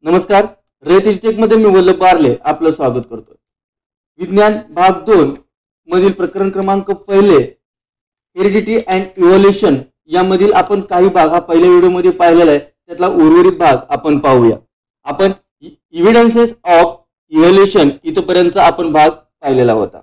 नमस्कार, रयतेश टेक मध्ये मी वल्लभ बारले आपलं स्वागत करतो. विज्ञान भाग 2 मधील प्रकरण क्रमांक पहिले हेरिडिटी अँड इव्होल्युशन यामधील आपण काही भाग हा पहिल्या व्हिडिओ मध्ये पाहिलेला आहे. त्यातला उर्वरित भाग आपण पाहूया. आपण एव्हिडन्सेस ऑफ इव्होल्युशन इथपर्यंत आपण भाग पाहिलेला होता.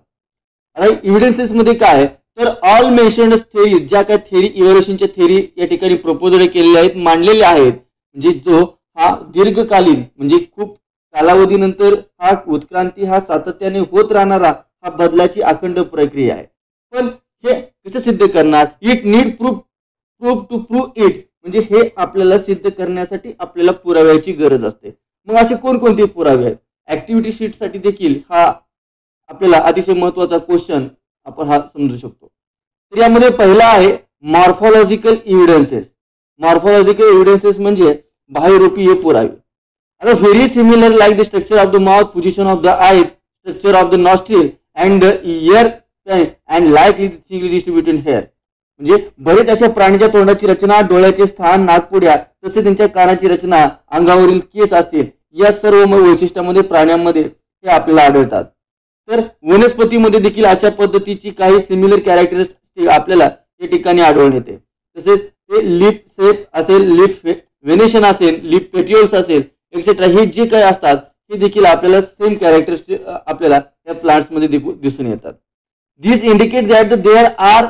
आता एव्हिडन्सेस मध्ये काय आहे तर ऑल मेन्शन्ड थेरी, ज्या काही थेरी इव्होल्युशनच्या थेरी या ठिकाणी प्रपोजल केलेल्या आहेत, मांडलेल्या आहेत, म्हणजे जो हा दीर्घकालीन म्हणजे खूप कालावधीनंतर हा उत्क्रांती हा सातत्याने होत राहणारा हा बदलाची अखंड प्रक्रिया आहे. पण हे कसं सिद्ध करणार? It need proof to prove it, म्हणजे हे आपल्याला सिद्ध करण्यासाठी आपल्याला पुराव्याची गरज असते. मग असे कोणकोणते पुरावे आहेत? ऍक्टिव्हिटी शीट साठी देखील हा आपल्याला अतिशय महत्वाचा क्वेश्चन आपण हा समजू शकतो. तर यामध्ये पहिला आहे मॉर्फॉलॉजिकल एव्हिडन्सेस. मॉर्फॉलॉजिकल एव्हिडन्सेस म्हणजे बाह्यरूपी हे पुरावे. आता very similar like the structure of the mouth, position of the eyes, structure of the nostril and year and likely thickly distributed hair, म्हणजे बरेच अशा प्राण्याच्या तोंडाची रचना, डोळ्याचे स्थान, नाकपुड्या, तसे त्यांच्या कानाची रचना, अंगावरील केस असतील, या सर्व वैशिष्ट्यामध्ये प्राण्यांमध्ये हे आपल्याला आढळतात. तर वनस्पतीमध्ये देखील अशा पद्धतीची काही सिमिलर कॅरेक्टरिस्टिक आपल्याला या ठिकाणी आढळून येते. तसेच ते लिप शेप असेल, लिप व्हेनेशन असेल, लिप पेट्युल्स असेल, एक्सेट्रा, हे जे काही असतात हे देखील आपल्याला सेम कॅरेक्टरिस्टिक आपल्याला या प्लांट्स मध्ये दिसून येतात. This indicate that there are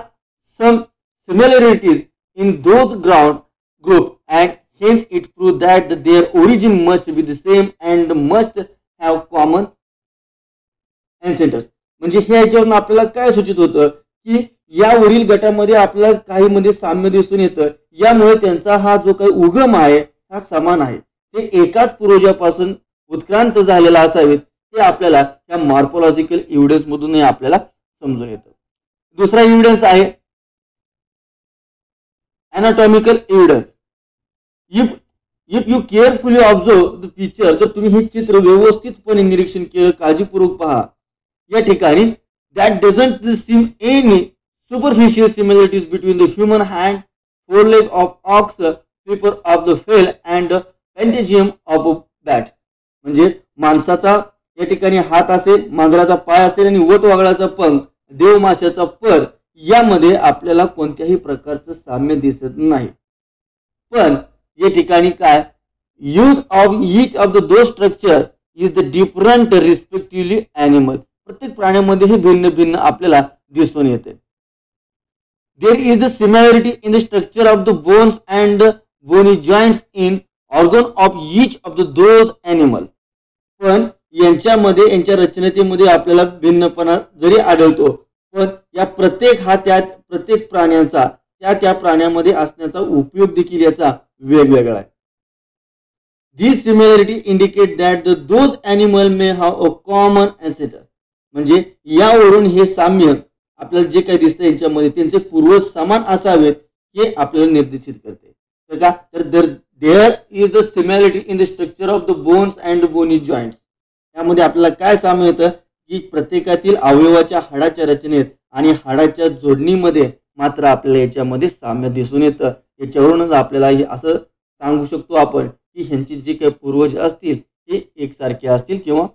some similarities in those ground group and hence it prove that their origin must be the same and must have common ancestors. म्हणजे हे याच्यावरून आपल्याला काय सूचित होतं की यावरील गटामध्ये आपल्याला काही मध्ये साम्य दिसून येतं. यामुळे त्यांचा हा जो काही उगम आहे हा समान आहे, ते एकाच पूर्वजापासून उत्क्रांत झालेला असावेत, हे आपल्याला या मॉर्फॉलॉजिकल एव्हिडन्स मधून आपल्याला समजून येतं. दुसरा एव्हिडन्स आहे anatomical evidence. If you carefully observe the picture, जर तुम्ही हे चित्र व्यवस्थितपणे निरीक्षण केलं, काळजीपूर्वक पहा, या ठिकाणी that doesn't seem any superficial similarities between the human hand, foreleg of ox, flipper of the fell and pentagium of a bat. म्हणजे माणसाचा या ठिकाणी हात असेल, मांजराचा पाय असेल आणि वटवाघळाचा पंख, देवमाशाचा पर, यामध्ये आपल्याला कोणत्याही प्रकारचं साम्य दिसत नाही. पण या ठिकाणी काय, use of each of the two structure is the different respectively animal. प्रत्येक प्राण्यामध्ये हे भिन्न भिन्न आपल्याला दिसून येते. There is the similarity in the structure of the bones and bony joints in organ of each of the those animal. पण यांच्यामध्ये यांच्या रचनेमध्ये आपल्याला भिन्नपणा जरी आढळतो, पण या प्रत्येक हा त्या प्रत्येक प्राण्यांचा त्या प्राण्यामध्ये असण्याचा उपयोग देखील याचा वेगवेगळा आहे. This similarity indicate that the those animal may have a common ancestor. म्हणजे यावरून हे साम्य आपल्याला जे काही दिसतं यांच्यामध्ये त्यांचे पूर्वज समान असावेत हे आपल्याला निर्देशित करते. तर का, तर there is the similarity in the structure of the bones and bony joints. यामध्ये आपल्याला काय साम्य येतं की प्रत्येकातील अवयवाच्या हाडाच्या रचनेत आणि हाडाच्या जोडणीमध्ये मात्र आपल्याला याच्यामध्ये साम्य दिसून येतं. याच्यावरूनच आपल्याला हे असं सांगू शकतो आपण की ह्यांची जे काही पूर्वज असतील हे एकसारखे असतील किंवा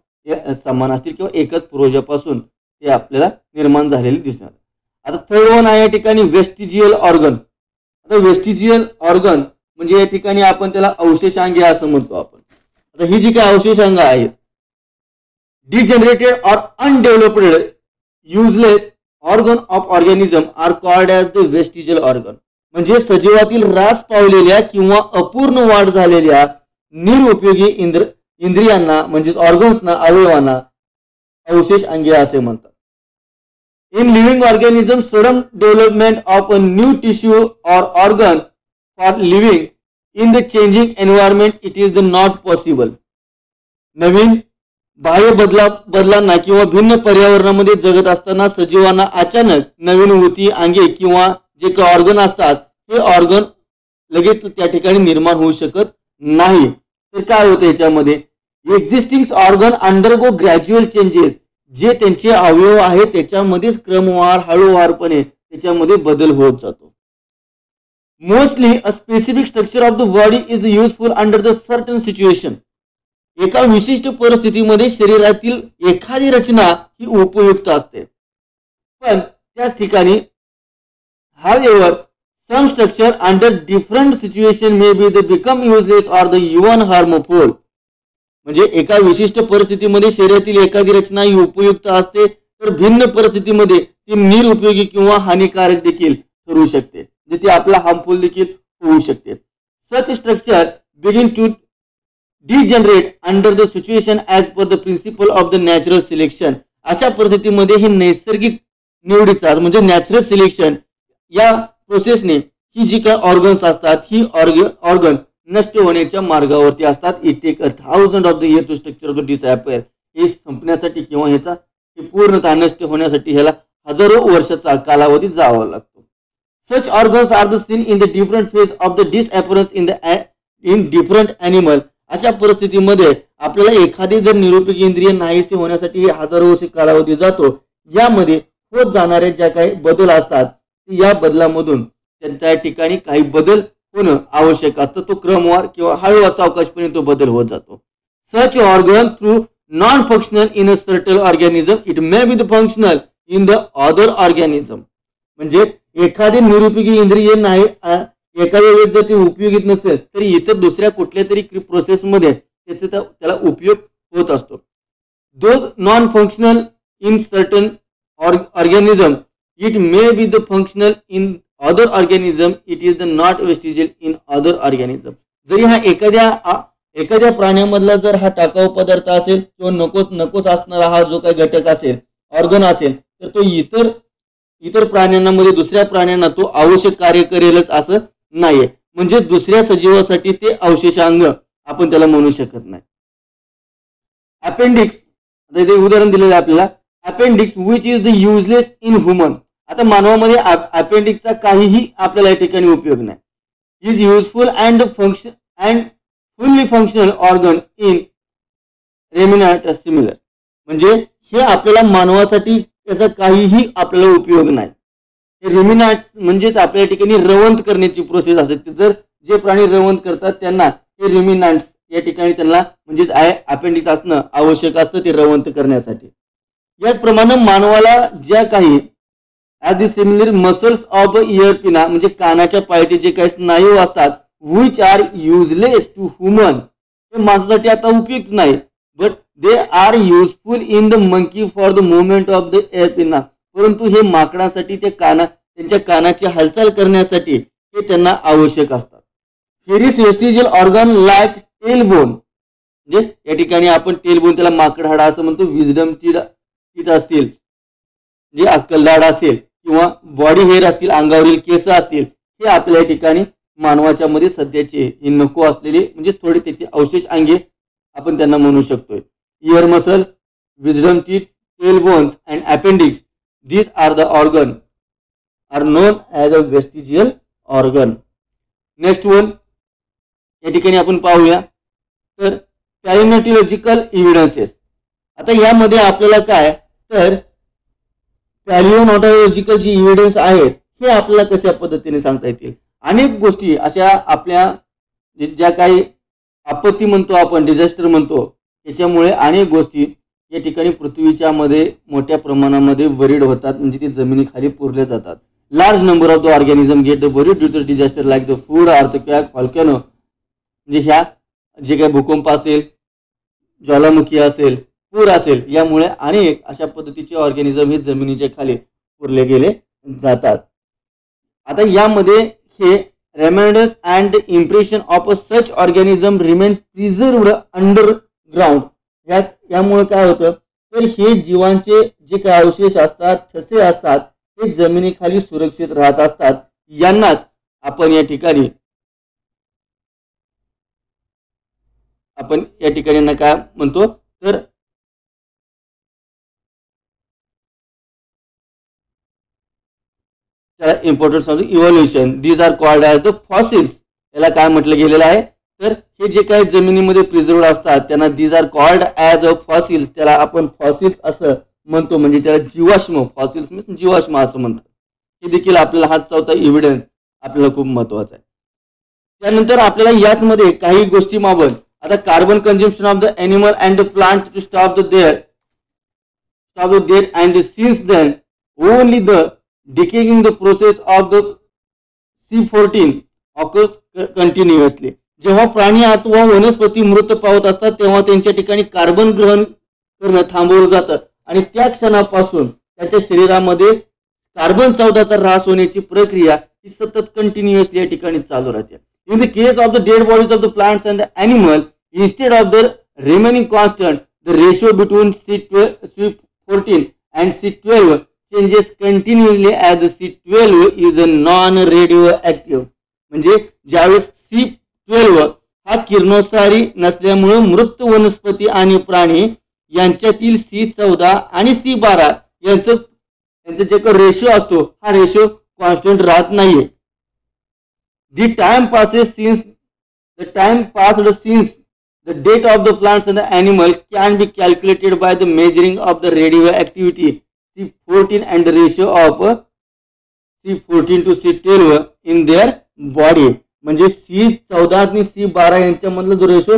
समान असतील किंवा एकच पूर्वजापासून ते आपल्याला निर्माण झालेले दिसणार. आता थर्ड वन आहे या ठिकाणी वेस्टिजियल ऑर्गन. आता वेस्टिजियल ऑर्गन म्हणजे या ठिकाणी आपण त्याला अवशेषांगे असं म्हणतो आपण. आता ही जी काही अवशेषांग आहेत, degenerated or undeveloped useless organ of organism are called as the vestigial organ. म्हणजे सजीवातील ऱ्हास पावलेल्या किंवा अपूर्ण वाढ झालेल्या निरुपयोगी इंद्रियांना म्हणजेच ऑर्गन्सना, अवयवांना अवशेष अंगे असे म्हणतात. In living organism sudden development of a new tissue or organ for living in the changing environment it is the not possible. नवीन बाह्य बदलांना किंवा भिन्न पर्यावरणामध्ये जगत असताना सजीवांना अचानक नवीन ऊती, अंगे किंवा जे काही ऑर्गन असतात हे ऑर्गन लगेच त्या ठिकाणी निर्माण होऊ शकत नाही. तर काय होतं याच्यामध्ये, existing organ undergo gradual changes. जे त्यांचे अवयव आहेत त्याच्यामध्येच क्रमवार हळूवारपणे त्याच्यामध्ये बदल होत जातो. Mostly a specific structure of the body is useful under the certain situation. एका विशिष्ट परिस्थितीमध्ये शरीरातील एखादी रचना ही उपयुक्त असते, पण त्याच ठिकाणी however some structure under different situation may be the become useless or the even harmful. म्हणजे एका विशिष्ट परिस्थितीमध्ये शरीरातील एखादी रचना ही उपयुक्त असते, तर भिन्न परिस्थितीमध्ये ती निरुपयोगी किंवा हानिकारक देखील ठरू शकते, जे ती आपला हार्मफुल देखील होऊ शकते. Such structure begin to degenerate under the situation as per the principle of the natural selection. अशा परिस्थितीमध्ये हे नैसर्गिक निवडीचा म्हणजे नॅचरल सिलेक्शन या प्रोसेसने ही जी काही ऑर्गन्स असतात ही ऑर्गन नष्ट होण्याच्या मार्गावरती असतात. It take 1000 of the year to structure disappear. हे संपण्यासाठी किंवा ह्याचा हे पूर्णतः नष्ट होण्यासाठी ह्याला हजारो वर्षाचा कालावधी जावा लागतो. Such organs are the seen in the different phase of the disappearance in different animal. अशा परिस्थितीमध्ये आपल्याला एखादी जर निरुपयोगी इंद्रिय नाहीसे होण्यासाठी हजारो वर्ष कालावधी जातो. यामध्ये होत जाणारे ज्या काही बदल असतात या बदलामधून त्या ठिकाणी काही बदल होणं आवश्यक असतं. तो क्रमवार किंवा हळूवार सावकाशपणे तो बदल होत जातो. Such organ through non functional in a certain organism it may be the functional in the other organism. म्हणजे एखादी निरुपयोगी इंद्रिय नाही एखाद्या वेळेस जर ते उपयोगित नसेल तरी इतर दुसऱ्या कुठल्या तरी प्रोसेसमध्ये त्याला उपयोग होत असतो. Though non functional in certain organism it may be the functional in other organism it is the not vestigial in other organism. जरी हा एखाद्या प्राण्यामधला जर हा टाकाऊ पदार्थ असेल किंवा नकोच असणारा हा जो काही घटक असेल ऑर्गन असेल तर तो इतर प्राण्यांमध्ये दुसऱ्या प्राण्यांना तो आवश्यक कार्य करेलच असं नाहीये. म्हणजे दुसऱ्या सजीवासाठी ते अवशेषांग आपण त्याला म्हणू शकत नाही. अपेंडिक्स आता इथे उदाहरण दिलेलं आहे आपल्याला. Appendix which is the useless in human. आता मानवामध्ये अपेंडिक्सचा काहीही आपल्याला या ठिकाणी उपयोग नाही. Is useful and fully functional organ in remnant similar. म्हणजे हे आपल्याला मानवासाठी त्याचा काहीही आपल्याला उपयोग नाही. हे रुमिनंट म्हणजेच आपल्या ठिकाणी रवंत करण्याची प्रोसेस असते. जर जे प्राणी रवंत करतात त्यांना हे रुमिनंट्स या ठिकाणी त्यांना म्हणजेच अपेंडिक्स असणं आवश्यक असतं ते रवंत करण्यासाठी. याचप्रमाणे मानवाला ज्या काही as the similar muscles of ear pinna म्हणजे कानाच्या पायाचे जे काही स्नायू असतात which are useless to human हे माणसासाठी आता उपयुक्त नाही. But they are useful in the monkey for the movement of the ear pinna. परंतु हे माकडासाठी त्यांच्या कानाची हालचाल करण्यासाठी हे त्यांना आवश्यक असतात. Harris vestigial organ like tailbone म्हणजे या ठिकाणी आपण टेलबोन त्याला माकड हाडा असं म्हणतो. विजडम टीथ असतील जे अक्कलदाड असेल किंवा बॉडी हेअर असतील अंगावरील केस असतील हे आपल्या ठिकाणी मानवाच्या मध्ये सध्याचे हे नको असलेले म्हणजे थोडे त्याचे अवशेष अंगे आपण त्यांना म्हणू शकतोय. Ear muscles, wisdom teeth, tail bones and appendix these are the organ are known as a vestigial organ. Next one या ठिकाणी आपण पाहूया तर पॅलिओन्टॉलॉजिकल एव्हिडन्सेस. आता यामध्ये आपल्याला काय तर पॅलिओन्टॉलॉजिकल जी एव्हिडन्स आहेत हे आपल्याला कशा पद्धतीने सांगता येतील. अनेक गोष्टी अशा आपल्या ज्या काही आपत्ती म्हणतो आपण डिझास्टर म्हणतो त्याच्यामुळे अनेक गोष्टी या ठिकाणी पृथ्वीच्या मध्ये मोठ्या प्रमाणामध्ये बरीड होतात म्हणजे ते जमिनीखाली पुरले जातात. Large number of the organism get the buried due to disaster like the food earthquake volcano. म्हणजे ह्या जे काही भूकंप असेल ज्वालामुखी असेल पूर असेल यामुळे अनेक अशा पद्धतीचे ऑर्गॅनिझम हे जमिनीच्या खाली पुरले गेले जातात. आता यामध्ये हे remainders and impression of a such organism remain preserved underground. यामुळे काय होतं तर हे जीवांचे जे काही अवशेष असतात ठसे असतात ते जमिनीखाली सुरक्षित राहत असतात. यांनाच आपण या ठिकाणी काय म्हणतो तर त्याला importance of evolution these are called as the fossils. याला काय म्हटलं गेलेलं आहे तर हे जे काही जमिनीमध्ये प्रिझर्व्ड असतात त्यांना these are called as a fossils. त्याला आपण फॉसिल्स असं म्हणतो म्हणजे त्याला जीवाश्म फॉसिल्स मीन्स जीवाश्म असं म्हणतात. हे देखील आपल्याला हा चौथा एव्हिडन्स आपल्याला खूप महत्वाचा आहे. त्यानंतर आपल्याला याचमध्ये काही गोष्टी बाबत आता carbon consumption of the animal and the plant to stop the there and since then only the decaying the process of the C14 occurs continuously. जेव्हा प्राणी अथवा वनस्पती मृत पावत असतात तेव्हा त्यांच्या ठिकाणी कार्बन ग्रहण करणं थांबवलं जातं आणि त्या क्षणापासून त्याच्या शरीरामध्ये कार्बन 14चा ऱ्हास होण्याची प्रक्रिया ही सतत कंटिन्युअसली या ठिकाणी चालू राहते. In the case of the dead bodies of the plants and the animal instead of the remaining constant the ratio between C14 and C12 changes continuously as the C12 is a non-radioactive. म्हणजे ज्यावेळेस C12 हा किरणोत्सारी नसल्यामुळे मृत वनस्पती आणि प्राणी यांच्यातील C14 आणि C12 यांचं जे काही रेशो असतो हा रेशो कॉन्स्टंट राहत नाहीये. The time passed since the date of the plants and the animal can be calculated by the measuring of the radioactivity C14 and the ratio of C14 to C12 in their body. म्हणजे C14 आणि C12 यांच्यामधला जो ratio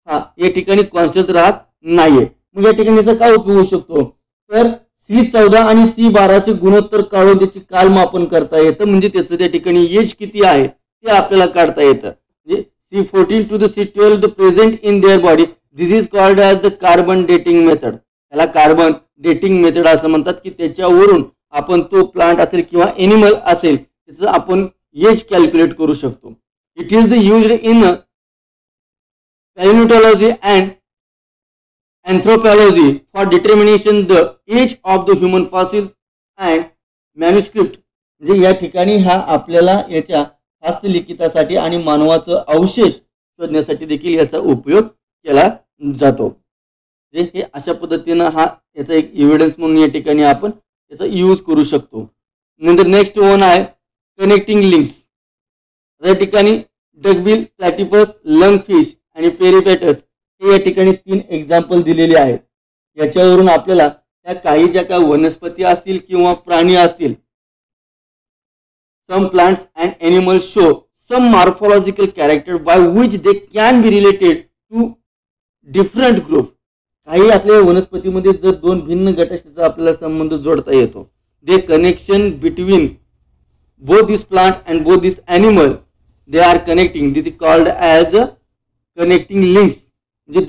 हा या ठिकाणी constant राहत नाहीये. मग या ठिकाणी याचा काय उपयोग होऊ शकतो तर C14 आणि C12 चे गुणोत्तर काढून त्याची कालमापन करता येतं. म्हणजे त्याचं त्या ठिकाणी एज किती आहे ते आपल्याला काढता येतं. म्हणजे C14 to the C12 the present in their body, this is called as the carbon dating method. याला कार्बन डेटिंग मेथड असं म्हणतात की त्याच्यावरून आपण तो प्लांट असेल किंवा एनिमल असेल त्याचं आपण एज कॅल्क्युलेट करू शकतो. It is the used in palaeontology and anthropology for determination the age of the human fossils and manuscript. म्हणजे या ठिकाणी हा आपल्याला याच्या हस्तलिखितासाठी आणि मानवाचं अवशेष शोधण्यासाठी देखील याचा उपयोग केला जातो. हे अशा पद्धतीनं हा याचा एक एव्हिडन्स म्हणून या ठिकाणी आपण याचा यूज करू शकतो. नंतर नेक्स्ट वन आहे कनेक्टिंग लिंक्स. या ठिकाणी डकबिल, प्लॅटिपस, लंगफिश आणि पेरिपेटस हे या ठिकाणी 3 एक्झाम्पल दिलेले आहेत. याच्यावरून आपल्याला त्या काही ज्या काही वनस्पती असतील किंवा प्राणी असतील, some plants and animals show some morphological character by which they can be related to different group. काही आपल्या वनस्पतीमध्ये जर 2 भिन्न गट असतील तर आपल्याला संबंध जोडता येतो. The connection between both this plant and both this animal, they are connecting. This is called as connecting links. म्हणजे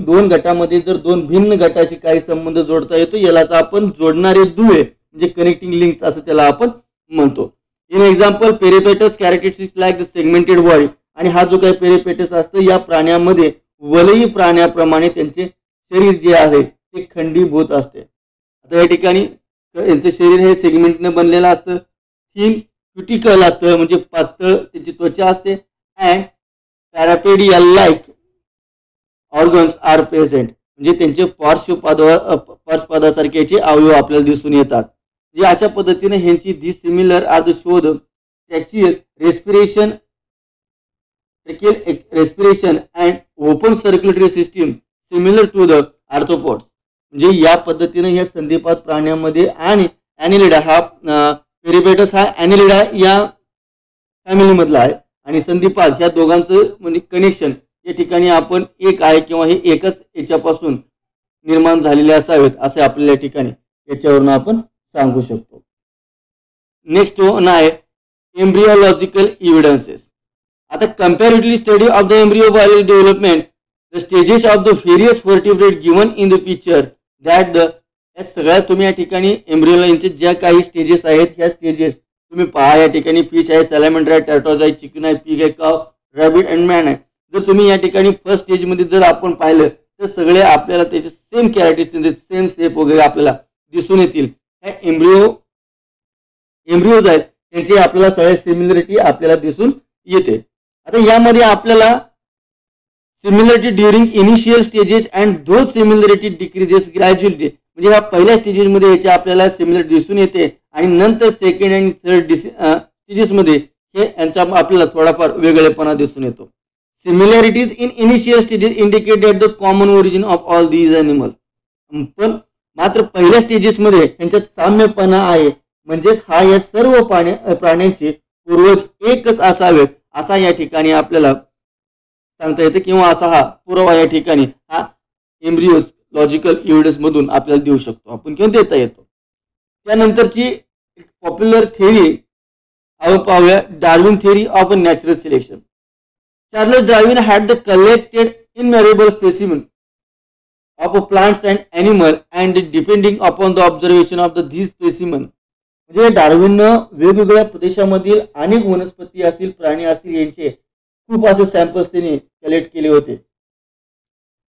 दोन गटामध्ये जर 2 भिन्न गटाशी काही संबंध जोडता येतो यालाच आपण जोडणारे दुवे म्हणजे कनेक्टिंग लिंक्स असं त्याला आपण म्हणतो. In example peripatus characteristics like the segmented body. आणि हा जो काही पेरिपेटस असतो या प्राण्यामध्ये वलयी प्राण्याप्रमाणे त्यांचे शरीर जे आहे ते खंडीभूत असते. आता या ठिकाणी यांचं शरीर हे सेगमेंटने बनलेलं असतं. थिन क्युटिकल असतं म्हणजे पातळ त्याची त्वचा असते. And parapodial like organs are present. म्हणजे त्यांचे पार्श्वपादासारखे याचे अवयव आपल्याला दिसून येतात. म्हणजे अशा पद्धतीने ह्यांची डिसिमिलर आर द शोध tracheal respiration and open circulatory system similar to the arthropods. म्हणजे या पद्धतीने या संधिपात प्राण्यांमध्ये आणि ॲनिलिडा हा पेरिपेटस हा ॲनिलिडा या फॅमिलीमधला आहे आणि संधिपात ह्या दोघांचं म्हणजे कनेक्शन या ठिकाणी आपण एक आहे किंवा हे एकच याच्यापासून निर्माण झालेले असावेत असे आपल्याला या ठिकाणी याच्यावरून आपण सांगू शकतो. नेक्स्ट वन आहे एम्ब्रियोलॉजिकल एव्हिडन्सेस. आता comparatively study of the embryo biology development the stages of the various vertebrate given in the picture that the या सगळ्या तुम्ही या ठिकाणी एम्ब्रियोलॉजीचे ज्या काही स्टेजेस आहेत ह्या स्टेजेस तुम्ही पहा. या ठिकाणी फिश आहे, सॅलॅमेंडर आहे, टर्टॉज आहे, चिकन आहे, पिग आहे, काव, रॅबिट अँड मॅन आहे. जर तुम्ही या ठिकाणी फर्स्ट स्टेज मध्ये जर आपण पाहिलं तर सगळे आपल्याला त्याचे सेम कॅरेक्टरिस्टिक्स सेम शेप वगैरे आपल्याला दिसून येतील. ह्या एम्ब्रियोज आहेत त्यांची आपल्याला सगळ्या सिमिलरिटी आपल्याला दिसून येते. आता यामध्ये आपल्याला similarity during initial stages and those similarity decreases gradually. म्हणजे ह्या पहिल्या स्टेजेस मध्ये याची आपल्याला सिमिलरिटी दिसून येते आणि नंतर सेकंड आणि थर्ड स्टेजेस मध्ये हे यांचा आपल्याला थोडाफार वेगळेपणा दिसून येतो. Similarities in initial stages indicate that the common origin of all these animals. पण मात्र पहिल्या स्टेजेस मध्ये यांच्यात साम्यपणा आहे. म्हणजे हा या सर्व प्राण्यांचे पूर्वज एकच असावेत असा या ठिकाणी आपल्याला सांगता येते किंवा असा हा पुरावा या ठिकाणी हा एम्ब्रियोलॉजिकल एव्हिडन्स मधून आपल्याला देऊ शकतो आपण किंवा देता येतो. त्यानंतरची पॉप्युलर थेअरी आपण पाहूया, Darwin theory of natural selection. Charles Darwin had the collected innumerable specimen of plants and animal and depending upon the observation of these specimen. म्हणजे डार्विननं वेगवेगळ्या प्रदेशामधील अनेक वनस्पती असतील, प्राणी असतील यांचे खूप असे सॅम्पल्स त्यांनी कलेक्ट केले होते.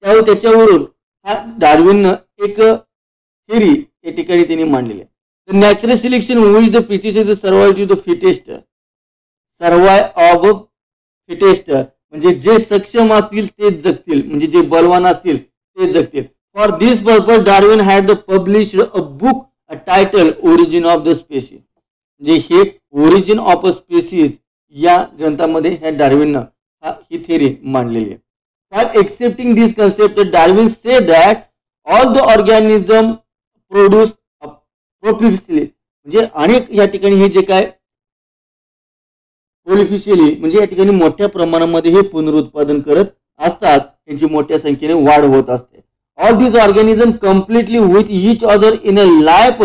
त्याच्यावरून हा डार्विननं एक थेअरी या ठिकाणी त्यांनी मांडलेली आहे. The natural selection which the process survive to the fittest, survive of fittest म्हणजे जे सक्षम असतील तेच जगतील, म्हणजे जे बलवान असतील ते जगतील. For this purpose Darwin had the published a book a title origin of the species. म्हणजे हे ओरिजिन ऑफ अ स्पेसीज या ग्रंथामध्ये ह्या डार्विननं ही थेअरी मांडलेली आहे. While accepting this concept, Darwin said that all the organism produce prolifically, म्हणजे अनेक या ठिकाणी हे जे काय प्रोलिफिशियली म्हणजे या ठिकाणी मोठ्या प्रमाणामध्ये हे पुनरुत्पादन करत असतात, त्यांची मोठ्या संख्येने वाढ होत असते. All these organism completely with each other in a life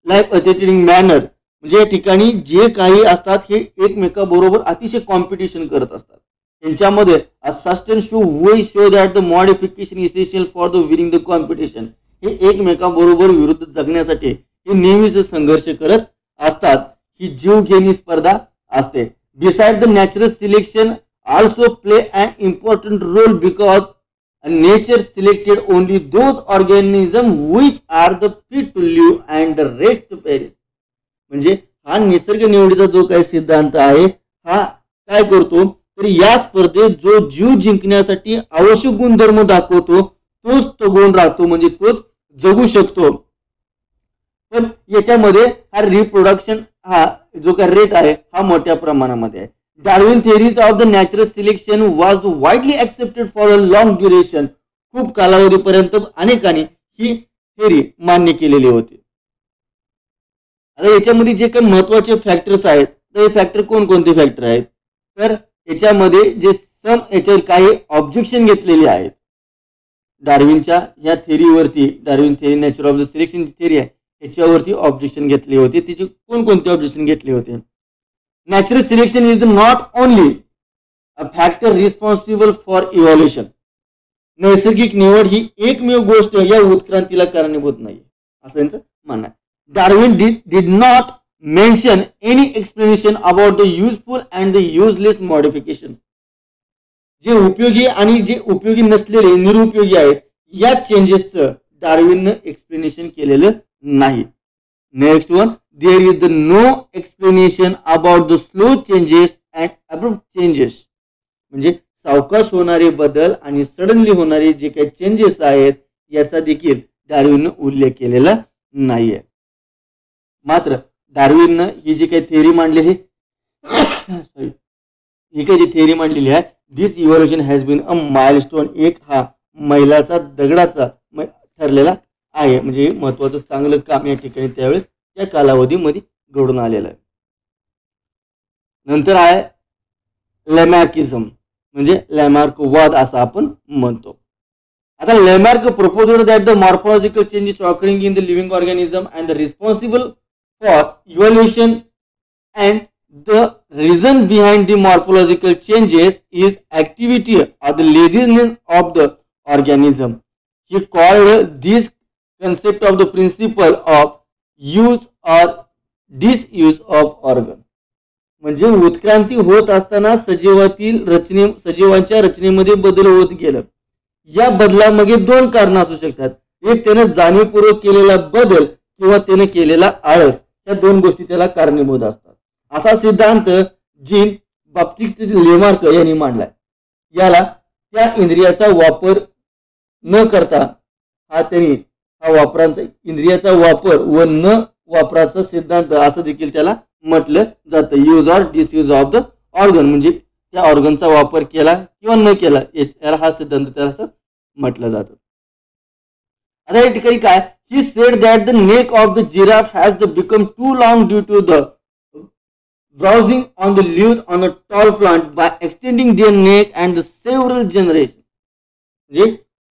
attending manner, म्हणजे या ठिकाणी जे काही असतात हे एकमेकाबरोबर अतिशय कॉम्पिटिशन करत असतात. त्यांच्यामध्ये अ sustain show way show that the modification essential for the winning the competition, हे एकमेकाबरोबर विरुद्ध जगण्यासाठी हे नेहमीच संघर्ष करत असतात. ही जीवघेणी स्पर्धा असते. Beside the natural selection also play an important role because nature selected only those organisms which are the fit to live and the rest to perish. म्हणजे हा निसर्ग निवडीचा जो काही सिद्धांत आहे हा काय करतो तर या स्पर्धेत जो जीव जिंकण्यासाठी आवश्यक गुणधर्म दाखवतो तोच तो गुण राहतो, म्हणजे तोच जगू शकतो. पण याच्यामध्ये हा रिप्रोडक्शन हा जो काही रेट आहे हा मोठ्या प्रमाणामध्ये आहे. Darwin theories of the natural selection was widely accepted for a long duration. खूप कालावधीपर्यंत अनेकांनी ही थेअरी मान्य केलेली होती. आता याच्यामध्ये जे काही महत्त्वाचे फॅक्टर्स आहेत तर हे फॅक्टर कोणकोणते फॅक्टर आहेत तर याच्यामध्ये जे याच्यावर काही ऑब्जेक्शन घेतलेले आहेत डार्विनच्या या थेअरीवरती, Darwin theory nature of the selection theory आहे याच्यावरती ऑब्जेक्शन घेतले होते. त्याचे कोणकोणते ऑब्जेक्शन घेतले होते? Natural selection is not only a factor responsible for evolution. नैसर्गिक निवड ही एकमेव गोष्ट या उत्क्रांतीला कारणीभूत नाही असं त्यांचं म्हणणं आहे. Darwin did not mention any explanation about the useful and the useless modification. जे उपयोगी आणि जे उपयोगी नसलेले निरुपयोगी आहेत या चेंजेसचं डार्विननं एक्सप्लेनेशन केलेलं नाही. Next one, there is no explanation about the slow changes and abrupt changes. म्हणजे सावकाश होणारे बदल आणि सडनली होणारे जे काही चेंजेस आहेत याचा देखील डार्विननं उल्लेख केलेला नाहीये. मात्र डार्विननं ही जी काही थेअरी मांडलेली ही काही जी थेअरी मांडलेली आहे, this evolution has been a milestone, एक हा मैलाचा दगडाचा ठरलेला आहे. म्हणजे महत्वाचं चांगलं काम या ठिकाणी त्यावेळेस या कालावधीमध्ये घडून आलेलं आहे. नंतर आहे लॅमार्किझम, म्हणजे लॅमार्कवाद असं आपण म्हणतो. आता Lamarck proposed that the morphological changes occurring in the living organism and the responsible for evolution and the reason behind the morphological changes is activity or the laziness of the organism. He called this concept of the principle of use or disuse of organ. म्हणजे उत्क्रांती होत असताना सजीवांच्या रचनेमध्ये बदल होत गेला. या बदलामागे दोन कारण असू शकतात. एक त्याने जाणीवपूर्वक केलेला बदल किंवा त्याने केलेला आळस, या दोन गोष्टी त्याला कारणीभूत असतात. असा सिद्धांत जीन बाप्टिस्ट लेमार्क यांनी मांडलाय. याला त्या इंद्रियाचा वापर न करता त्यांनी वापरांचा इंद्रियाचा वापर व न वापराचा सिद्धांत असं देखील त्याला म्हटलं जातं. Use or disuse of the organ, म्हणजे त्या ऑर्गनचा वापर केला किंवा न केला याला हा सिद्धांत त्याला असं म्हटलं जातं. आता या ठिकाणी काय, he said that the neck of the giraffe has become too long due to the browsing on the leaves on a tall plant by extending their neck and the several generation.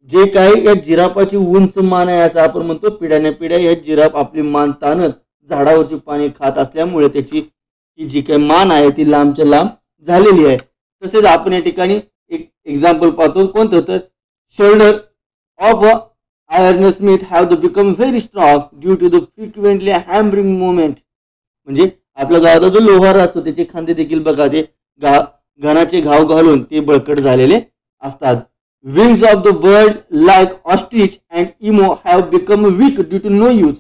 जे काही या जिराफाची उंच मान आहे असं आपण म्हणतो, पिढ्याने पिढ्या या जिराफ आपली मान ताणत झाडावरची पाने खात असल्यामुळे त्याची ही जी काही मान आहे ती लांबच्या लांब झालेली आहे. तसेच आपण या ठिकाणी एक एक्झाम्पल पाहतो, कोणतं तर shoulder of iron smith have become very strong due to the frequently hammering movement. म्हणजे आपल्या गावाचा जो लोहार असतो त्याचे खांदे देखील बघा ते घनाचे घाव घालून ते बळकट झालेले असतात. Wings of the bird like ostrich and emu have become weak due to no use.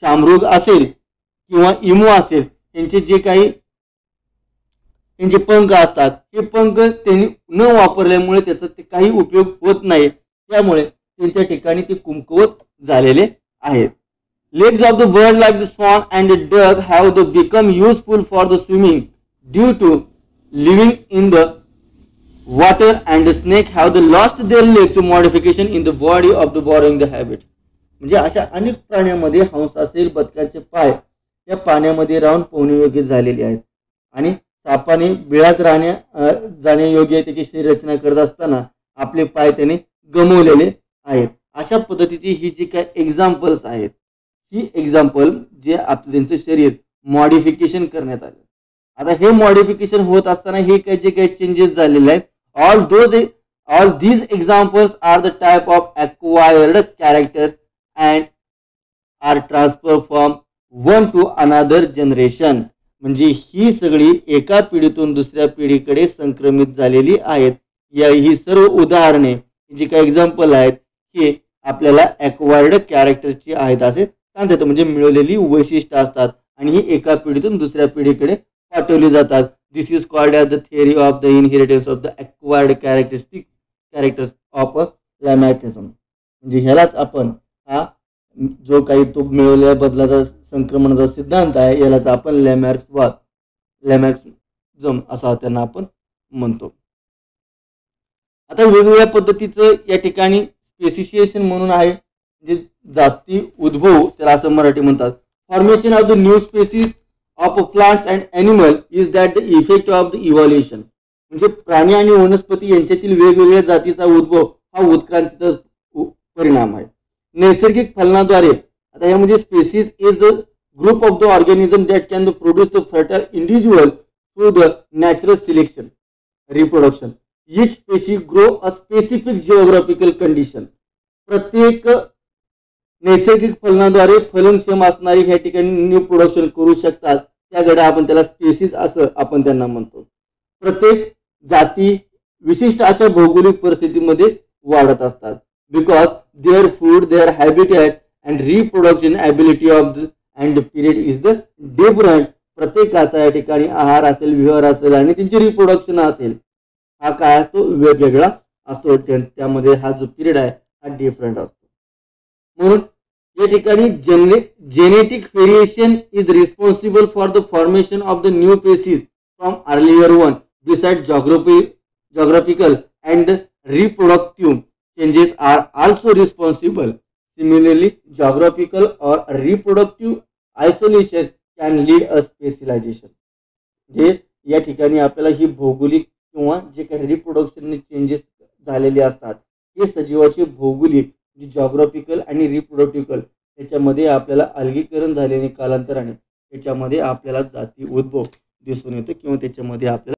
शामरुग असेल किंवा इमो असेल त्यांचे जे काही त्यांचे पंख असतात हे पंख त्यांनी न वापरल्यामुळे त्याचा ते काही उपयोग होत नाही, त्यामुळे त्यांच्या ठिकाणी ते कुमकुवत झालेले आहेत. Legs of the bird like the swan and the duck have become useful for the swimming due to living in the water, and the snake have lost their legs to modification in the body of the burrowing the habit. म्हणजे अशा अनेक प्राण्यांमध्ये हंस असेल बदकांचे पाय या पाण्यामध्ये राहून पोहण्यायोग्य झालेले आहेत आणि सापाने बिळात जाण्यायोग्य त्याची शरीर रचना करत असताना आपले पाय त्याने गमावलेले आहेत. अशा पद्धतीची ही जी काही एक्झाम्पल्स आहेत ही एक्झाम्पल जे त्यांचं शरीर मॉडिफिकेशन करण्यात आले. आता हे मॉडिफिकेशन होत असताना हे काही जे काही चेंजेस झालेले आहेत, all these examples are the type of acquired character and are transfer from one to another generation. म्हणजे ही सगळी एका पिढीतून दुसऱ्या पिढीकडे संक्रमित झालेली आहेत. ही सर्व उदाहरणे जी काही एक्झाम्पल आहेत हे आपल्याला अक्वायर्ड कॅरेक्टरची आहेत असे सांगतात. म्हणजे मिळवलेली वैशिष्ट्य असतात आणि ही एका पिढीतून दुसऱ्या पिढीकडे पाठवली जातात. This is called as the theory of the inheritance of the acquired characters of Lamarckism. म्हणजे ह्यालाच आपण हा जो काही तो मिळवलेल्या बदलाचा संक्रमणाचा सिद्धांत आहे यालाच आपण लॅमॅर्किझम असा त्यांना आपण म्हणतो. आता वेगवेगळ्या पद्धतीचं या ठिकाणी स्पेसिशिएशन म्हणून आहे, जे जाती उद्भव त्याला असं मराठी म्हणतात. Formation of the new species of plants and animal is that the effect of the evolution. म्हणजे प्राणी आणि वनस्पती यांच्यातील वेगवेगळ्या जातीचा उद्भव हा उत्क्रांतीचा परिणाम आहे. नैसर्गिक फलनाद्वारे, आता यामध्ये species is the group of the organism that can produce the fertile individual through the natural selection reproduction. Each species grow a specific geographical condition. प्रत्येक नैसर्गिक फलनाद्वारे फलनक्षम असणारी ह्या ठिकाणी न्यू प्रोडक्शन करू शकतात, त्याकडे आपण त्याला स्पेसिस असं आपण त्यांना म्हणतो. प्रत्येक जाती विशिष्ट अशा भौगोलिक परिस्थितीमध्ये वाढत असतात. Because their food, their habitat and reproduction ability of the and period is the different. प्रत्येकाचा या ठिकाणी आहार असेल, विहार असेल आणि त्यांची रिप्रोडक्शन असेल हा काय असतो वेगवेगळा असतो. त्यामध्ये हा जो पिरियड आहे हा डिफरंट असतो. म्हणून या ठिकाणी genetic variation is responsible for the formation of the new species from earlier one. Beside geographical and reproductive changes are also responsible. Similarly, geographical or reproductive isolation can lead a specialization. जे या ठिकाणी आपल्याला ही भौगोलिक किंवा जे काही reproduction changes झालेले असतात हे सजीवाचे भौगोलिक जॉग्राफिकल आणि रिप्रोडक्टिव्ह त्याच्यामध्ये आपल्याला अलगीकरण झालेले कालांतराने त्याच्यामध्ये आपल्याला जाती उद्भव दिसून येतो किंवा त्याच्यामध्ये आपल्याला